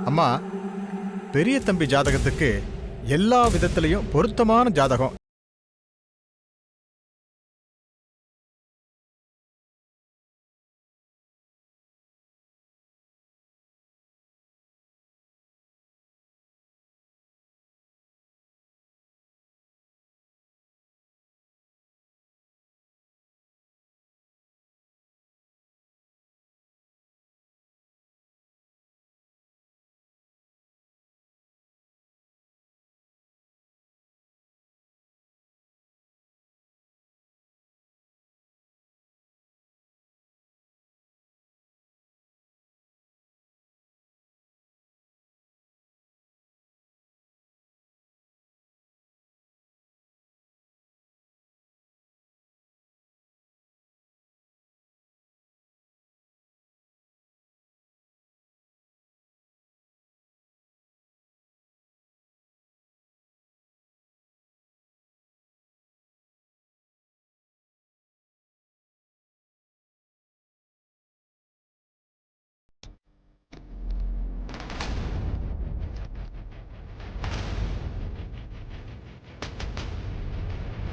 அம்மா, பெரிய தம்பி ஜாதகத்துக்கு எல்லா விதத்திலையும் பொருத்தமான ஜாதகம்.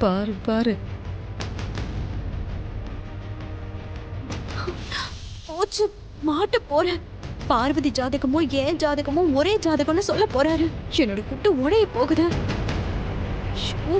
பாரு பாரு, போச்சு, மாட்ட போற. பார்வதி ஜாதகமோ ஏன் ஜாதகமோ ஒரே ஜாதகம்னு சொல்ல போறாரு. என்னோட குட்டு உடைய போகுது. ஷோ.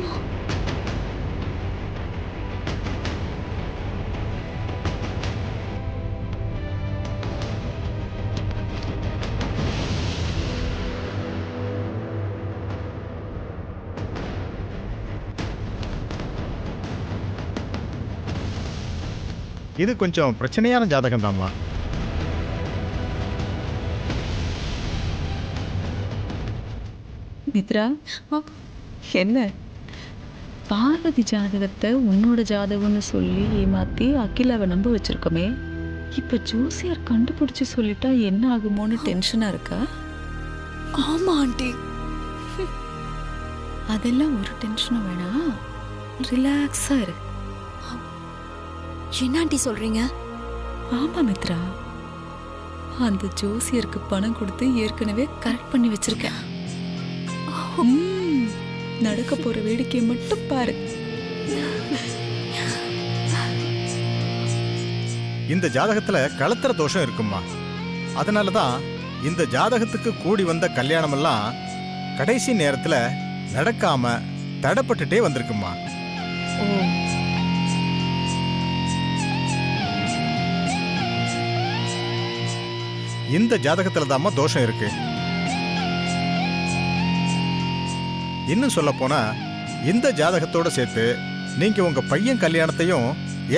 இது கொஞ்சம் பிரச்சனையான ஜாதகம் தான்மா. மித்ரா, என்ன பார்வதி ஜாதகத்தை உன்னோட ஜாதகம்னு சொல்லி ஏமாத்தி அகிலாவை நம்ப வச்சிருக்கோமே, இப்ப ஜோசியர் கண்டுபிடிச்சு சொல்லிட்டா என்ன ஆகுமோன்னு டென்ஷனா இருக்கா? ஆமா ஆண்டி. அதெல்லாம் ஒரு டென்ஷனும் வேணாம், ரிலாக்ஸா இரு. என்ன ஆண்டி சொல்றீங்க? ஆமா மித்ரா, அந்த ஜோசியருக்கு பணம் கொடுத்து ஏற்கனவே கரெக்ட் பண்ணி வச்சிருக்கேன். நடக்க போற வேடிக்கையை மட்டும் பாரு. இந்த ஜாதகத்துல கலத்திர தோஷம் இருக்குமா. அதனாலதான் இந்த ஜாதகத்துக்கு கூடி வந்த கல்யாணம் எல்லாம் கடைசி நேரத்துல நடக்காம தடைப்பட்டுட்டே வந்திருக்குமா. ஓ, இந்த ஜாதகத்துல தாம்மா தோஷம் இருக்கு. இன்னும் சொல்ல போனா இந்த ஜாதகத்தோட சேர்த்து நீங்க உங்க பையன் கல்யாணத்தையும்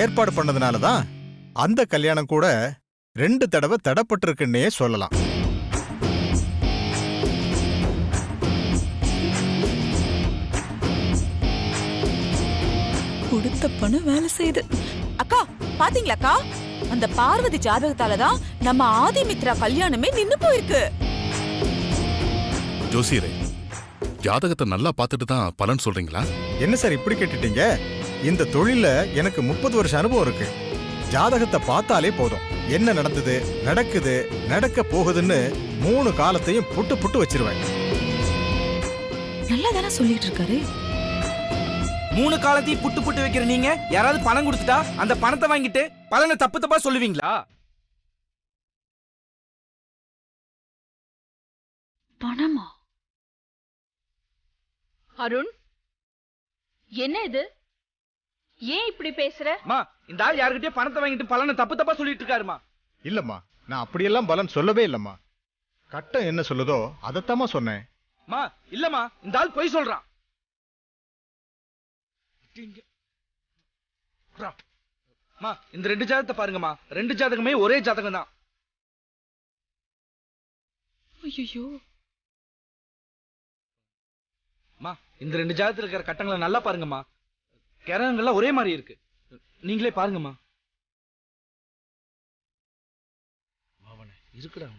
ஏற்பாடு பண்ணதுனாலதான் அந்த கல்யாணம் கூட 2 தடவை தடைப்பட்டிருக்குன்னே சொல்லலாம். கொடுத்த பணம் வேலை செய்யுது. அக்கா பாத்தீங்களாக்கா, அந்த பார்வதி ஜாதகத்தாலதான் நம்ம ஆதிமித்ரா கல்யாணமே நின்னு போயிருக்கு. ஜோசியரே, ஜாதகத்தை நல்லா பார்த்துட்டு தான் பலன் சொல்றீங்களா? என்ன சார் இப்படி கேட்டுட்டீங்க? இந்த தொழில எனக்கு 30 வருஷம் அனுபவம் இருக்கு. ஜாதகத்தை பார்த்தாலே போதும், என்ன நடந்தது, நடக்குது, நடக்க போகுதுன்னு 3 காலத்தையும் புட்டு புட்டு வச்சிருவேன். நல்லா தானே சொல்லிட்டு இருக்காரு. 3 காலத்தையும் புட்டு புட்டு வைக்கிற நீங்க யாராவது பணம் கொடுத்துட்டா அந்த பணத்தை வாங்கிட்டு பலனை தப்பு தப்பா சொல்லுவீங்களா? பணமா? அருண், என்ன இது? ஏன் இப்படி பேசுற? மா, இந்த ஆள் யாருக்கிட்டே பணத்தை வாங்கிட்டு பலனை தப்பு தப்பா சொல்லிட்டு இருக்காருமா. இல்லம்மா, நான் அப்படியெல்லாம் பலன் சொல்லவே இல்லம்மா. கட்டம் என்ன சொல்லுதோ அதைத்தாம்மா சொன்னேன். மா, இல்லம்மா, இந்த ஆள் பொய் சொல்றான். மா, இந்த 2 ஜாதகத்தை பாருங்கம்மா, 2 ஜாதகமே ஒரே ஜாதகம் தான். ஐயோ, மா, இந்த 2 ஜாதகத்துல இருக்கிற கட்டங்களை நல்லா பாருங்கம்மா, கிரகங்கள்லாம் ஒரே மாதிரி இருக்கு. நீங்களே பாருங்கம்மா. இருக்குடா.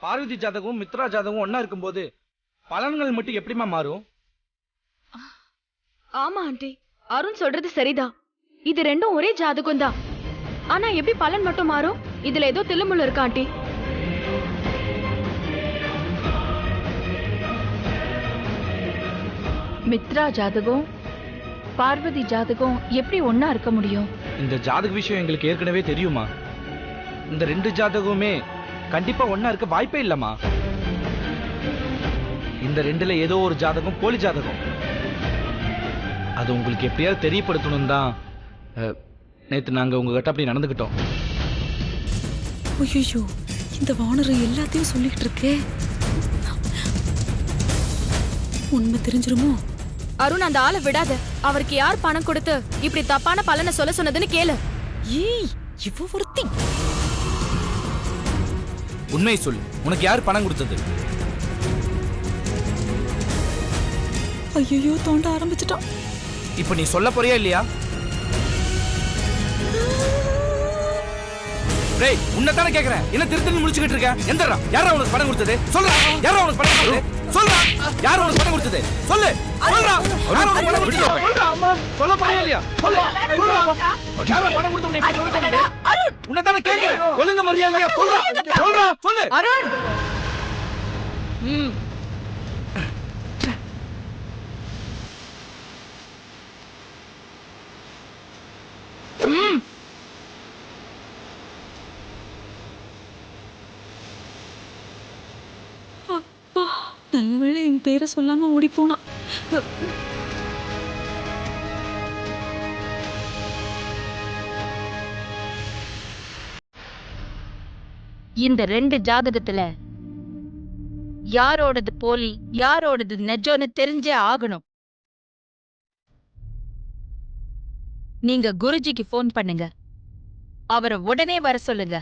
பார்வதி ஜாதகமும் மித்ரா ஜாதகமும் ஒன்னா இருக்கும்போது பலன்கள் மட்டும் எப்படிமா மாறும்? ஆமா ஆண்டி, அருண் சொல்றது சரிதான். இது ரெண்டும் ஒரே ஜாதகம் தான். ஆனா எப்படி பலன் மட்டும் மாறும்? இதுல ஏதோ தில்லுமுள்ளு இருக்கா ஆண்டி? மித்ரா ஜாதகம் பார்வதி ஜாதகம் எப்படி ஒன்னா இருக்க முடியும்? இந்த ஜாதக விஷயம் எங்களுக்கு ஏற்கனவே தெரியுமா? இந்த 2 ஜாதகமுமே கண்டிப்பா ஒன்னா இருக்க வாய்ப்பே இல்லம்மா. இந்த 2ல ஏதோ ஒரு ஜாதகம் போலி ஜாதகம். அது உங்களுக்கு எப்படியாவது தெரியப்படுத்தணும் தான் நேத்து நாங்க உங்ககிட்ட அப்படி நடந்துக்கிட்டோம். ஐயோ, இந்த வானரு எல்லாத்தையும் சொல்லிட்டு இருக்கே. உண்மை தெரிஞ்சிருமோ? அருண், அந்த ஆளை விடாத. அவருக்கு யார் பணம் கொடுத்து இப்படி தப்பான பலனை சொல்ல சொன்னதுன்னு கேளு. ஏய், இவ ஒருத்தி. உண்மையை சொல்லு, உனக்கு யார் பணம் கொடுத்தது? ஐயோ, தோண்ட ஆரம்பிச்சிட்டான். இப்ப நீ சொல்ல போறியா இல்லையா? டேய், உன்னதானே கேக்குறேன். என்ன திருத்தி முடிச்சுக்கிட்டு இருக்க? எந்தடா யாரா உனக்கு பணம் கொடுத்தது? சொல்றா, யாரா உனக்கு பணம் கொடுத்தது? சொல்றா, யாரா உனக்கு பணம் கொடுத்தது? சொல்லு, சொல்றா. யாரா உனக்கு பணம் கொடுத்தது? சொல்றா அம்மா, சொல்ல போறியா இல்லையா? சொல்லு, சொல்றா. யாரா பணம் கொடுத்தவனே இப்படி சொல்றீங்க? உன்னதானே கேக்குறேன். ஒழுங்கா மரியாதையா சொல்றா, சொல்றா, சொல்லு. அருண். அப்பா, நல்லவேளை என் பேரை சொல்லாம ஓடி போனான். இந்த 2 ஜாதகத்துல யாரோடது போலி யாரோடது நெஜம்னு தெரிஞ்சே ஆகணும். நீங்க குருஜிக்கு ஃபோன் பண்ணுங்க. அவரை உடனே வர சொல்லுங்க.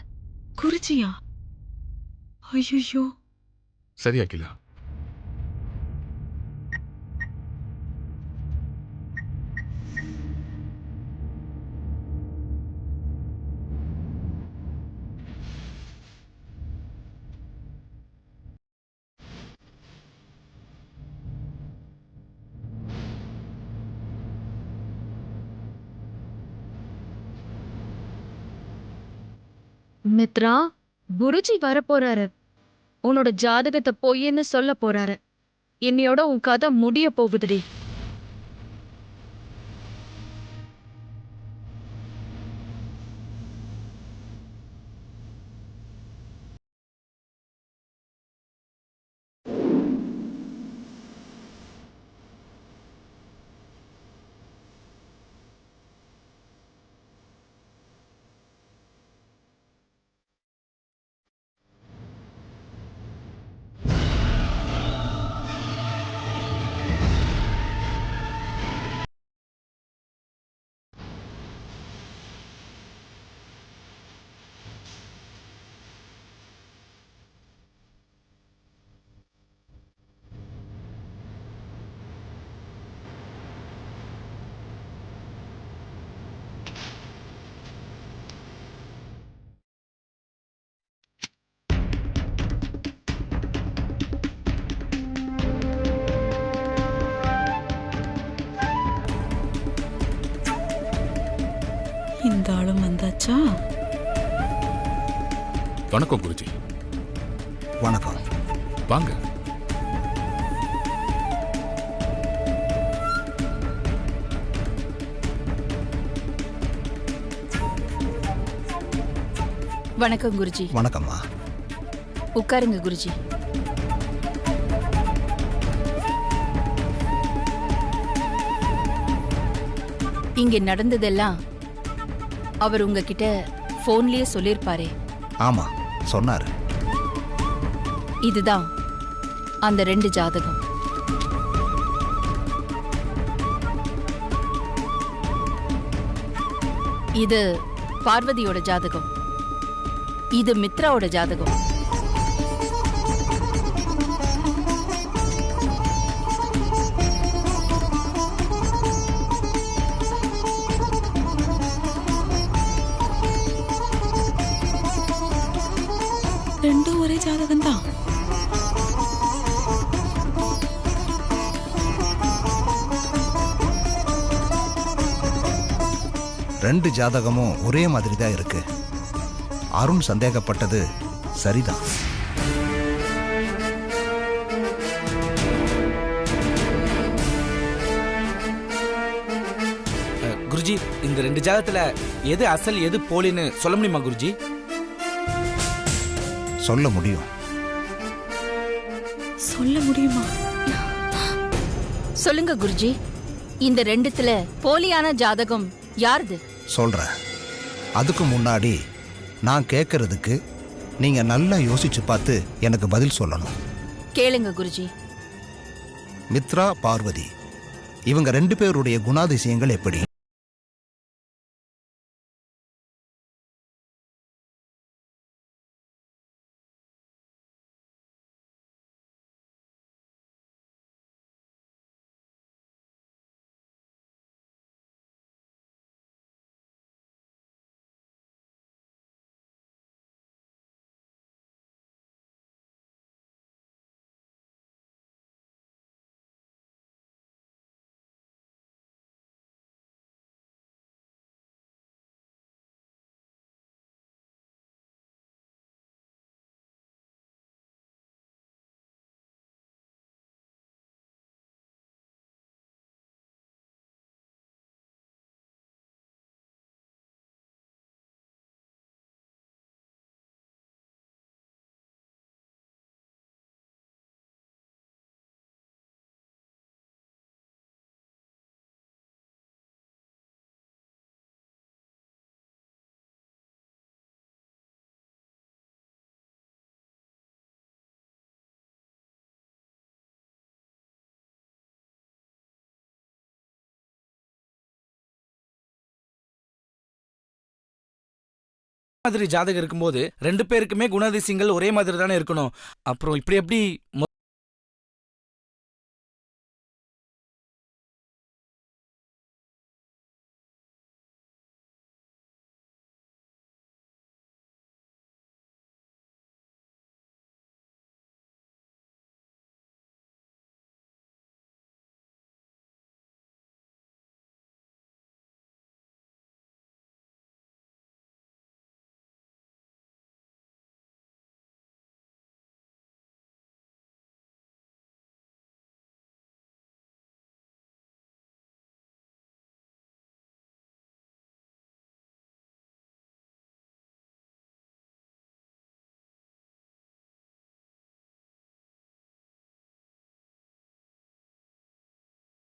குருஜியா? ஐயோ. சரி அகிலா. மித்ரா, குருஜி வர போறாரு. உன்னோட ஜாதகத்தை பொய்ன்னு சொல்ல போறாரு. என்னையோட உன் கதை முடிய போகுதுடி. இந்த ஆளும் வந்தாச்சா? வணக்கம் குருஜி. வணக்கம். வாங்க. வணக்கம் குருஜி. வணக்கம்மா. உட்காருங்க குருஜி. இங்க நடந்ததெல்லாம் அவர் உங்ககிட்ட போன்லயே சொல்லிருப்பாரே. ஆமா, சொன்னாரு. இதுதான் அந்த 2 ஜாதகம். இது பார்வதியோட ஜாதகம். இது மித்ராவோட ஜாதகம். ரெண்டும் ஒரே ஜாதகம் தான். ரெண்டு ஜாதகமும் ஒரே மாதிரி தான் இருக்கு. அருண் சந்தேகப்பட்டது சரிதான். குருஜி, இந்த ரெண்டு ஜாதகத்துல எது அசல் எது போலின்னு சொல்ல முடியுமா குருஜி? சொல்ல முடியும். சொல்ல முடியுமா? சொல்லுங்க குருஜி, இந்த ரெண்டுத்துல போலியான ஜாதகம் யாருது? சொல்றேன். அதுக்கு முன்னாடி நான் கேட்கறதுக்கு நீங்க நல்லா யோசிச்சு பார்த்து எனக்கு பதில் சொல்லணும். கேளுங்க குருஜி. மித்ரா, பார்வதி இவங்க ரெண்டு பேருடைய குணாதிசயங்கள் எப்படி? மாதிரி ஜாதகம் இருக்கும்போது ரெண்டு பேருக்குமே குணாதிசயங்கள் ஒரே மாதிரி தானே இருக்கணும். அப்புறம் இப்படி எப்படி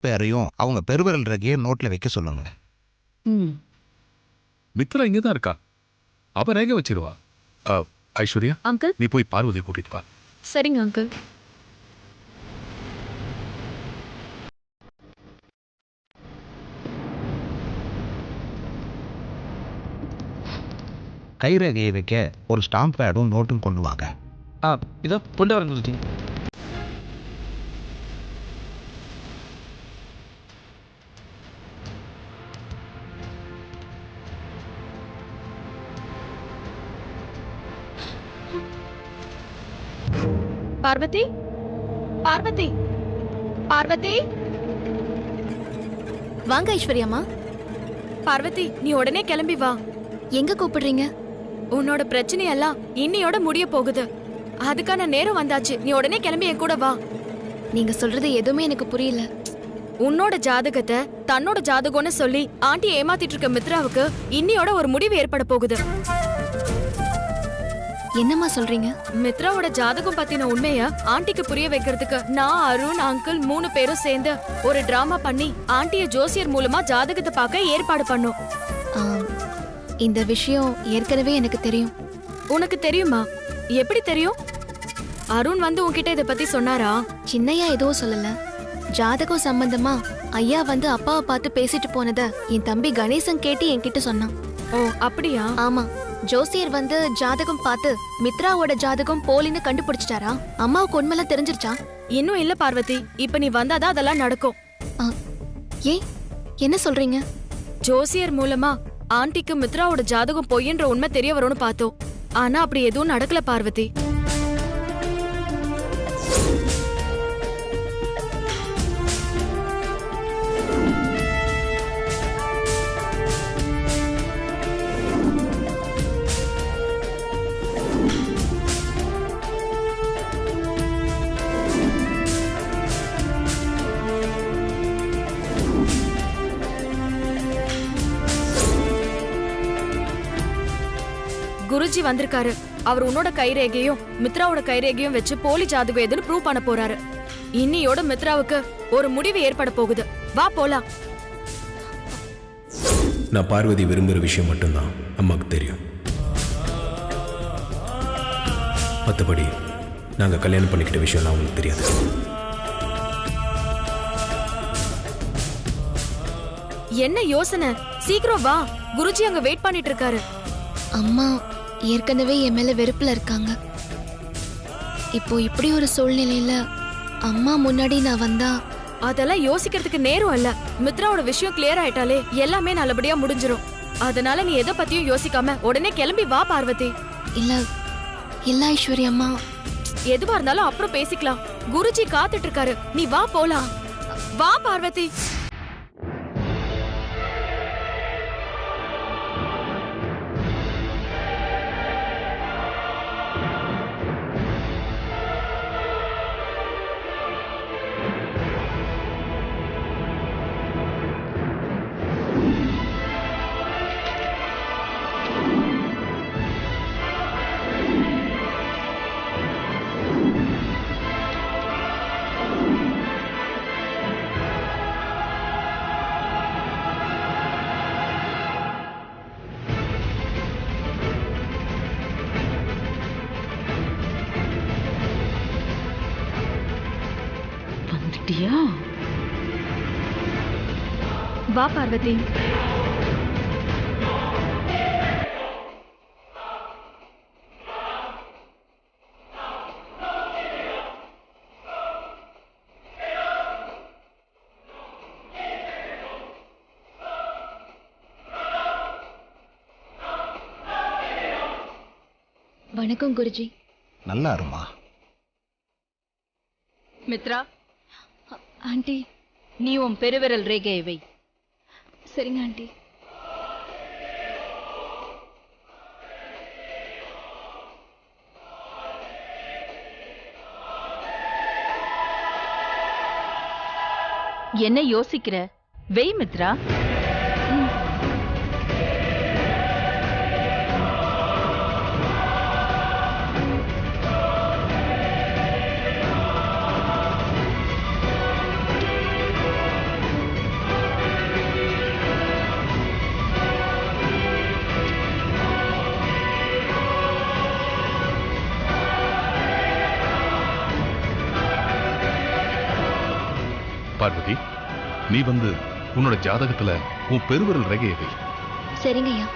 பேரையும் அவங்க பெருவிரல் ரேகையை நோட்ல வைக்க சொல்லுங்க. மித்ரா இங்கே தான் இருக்கா. அவ ரேகை வச்சிருவா. ஐஸ்வர்யா, அங்கிள். நீ போய் பார்வதி கூட்டிட்டு வா. சரிங்க அங்கிள். கைரேகையை வைக்க ஒரு ஸ்டாம்ப் பேடும் நோட்டும் கொண்டு வாங்க. இதோ கொண்டு வரேன் குருஜி. பார்வதி, பார்வதி, பார்வதி. வாங்க ஐஸ்வர்யாமா. பார்வதி, நீ உடனே கிளம்பி வா. எங்க கூப்பிடுறீங்க? உன்னோட பிரச்சனையெல்லாம் இன்னையோட முடிய போகுது. அதுக்கான நேரம் வந்தாச்சு. நீ உடனே கிளம்பி என் கூட வா. நீங்க சொல்றது எதுவுமே எனக்கு புரியல. உன்னோட ஜாதகத்தை தன்னோட ஜாதகம்னு சொல்லி ஆண்டி ஏமாத்திட்டு இருக்க மித்ராவுக்கு இன்னையோட ஒரு முடிவு ஏற்பட போகுது. என்னம்மா சொல்றீங்க? மித்ராவோட ஜாதகம் பத்தின உண்மைய ஆண்டிக்கு புரிய வைக்கிறதுக்கு நான், அருண், அங்கிள் 3 பேரும் சேர்ந்து ஒரு டிராமா பண்ணி ஆண்டிய ஜோசியர் மூலமா ஜாதகத்தை பார்க்க ஏற்பாடு பண்ணோம். இந்த விஷயம் ஏற்கனவே எனக்கு தெரியும். உனக்கு தெரியுமா? எப்படி தெரியும்? அருண் வந்து உன்கிட்ட இத பத்தி சொன்னாரா? சின்னையா எதுவும் சொல்லல. ஜாதகம் சம்பந்தமா ஐயா வந்து அப்பாவை பார்த்து பேசிட்டு போனத என் தம்பி கணேசன் கேட்டு என்கிட்ட சொன்னான். ஓ அப்படியா? ஆமா, ஜோசியர் வந்து ஜாதகம் பார்த்து மித்ராவோட ஜாதகம் போலின்னு கண்டுபிடிச்சிட்டாரா? அம்மாவுக்கு உண்மைலாம் தெரிஞ்சிருச்சா? இன்னும் இல்ல பார்வதி. இப்ப நீ வந்தாதான் அதெல்லாம் நடக்கும். ஏன், என்ன சொல்றீங்க? ஜோசியர் மூலமா ஆண்டிக்கு மித்ராவோட ஜாதகம் பொய்ன்ற உண்மை தெரிய வரும்னு பார்த்தோம். ஆனா அப்படி எதுவும் நடக்கல பார்வதி. குருஜி வந்திருக்காரு. அவர் உன்னோட கைரேகையும் மித்ராவோட கைரேகையும் வச்சு போலி ஜாதகம் எதுன்னு ப்ரூவ் பண்ண போறாரு. இன்னியோட மித்ராவுக்கு ஒரு முடிவு ஏற்பட போகுது. வா போலாம். நான் பார்வதி விரும்புகிற விஷயம் மட்டும்தான் அம்மாவுக்கு தெரியும். மற்றபடி நாங்கள் கல்யாணம் பண்ணிக்கிட்ட விஷயம்லாம் அவங்களுக்கு தெரியாது. என்ன யோசனை? சீக்கிரம் வா, குருஜி அங்க வெயிட் பண்ணிட்டு இருக்காரு. அம்மா ஏற்கனவே என் மேல வெறுப்புல இருக்காங்க. இப்போ இப்படி ஒரு சூழ்நிலையில அம்மா முன்னாடி நான் வந்தா அதெல்லாம் யோசிக்கிறதுக்கு நேரம் இல்ல. மித்ராவோட விஷயம் கிளியர் ஆயிட்டாலே எல்லாமே நல்லபடியா முடிஞ்சிரும். அதனால நீ எதை பத்தியும் யோசிக்காம உடனே கிளம்பி வா பார்வதி. இல்ல இல்ல ஐஸ்வர்யா அம்மா, எதுவா இருந்தாலும் அப்புறம் பேசிக்கலாம். குருஜி காத்துட்டு இருக்காரு. நீ வா போலாம். வா பார்வதி. வா பார்வதி. வணக்கம் குருஜி. நல்லா இருமா. மித்ரா, ஆண்டி. நீ உன் பெருவிரல் ரேகையை வை. சரிங்க ஆண்டி. என்ன யோசிக்கிற? வெய் மித்ரா. பார்வதி, நீ வந்து உன்னோட ஜாதகத்துல உன் பெருவிரல் ரேகையை வை. சரிங்க ஐயா.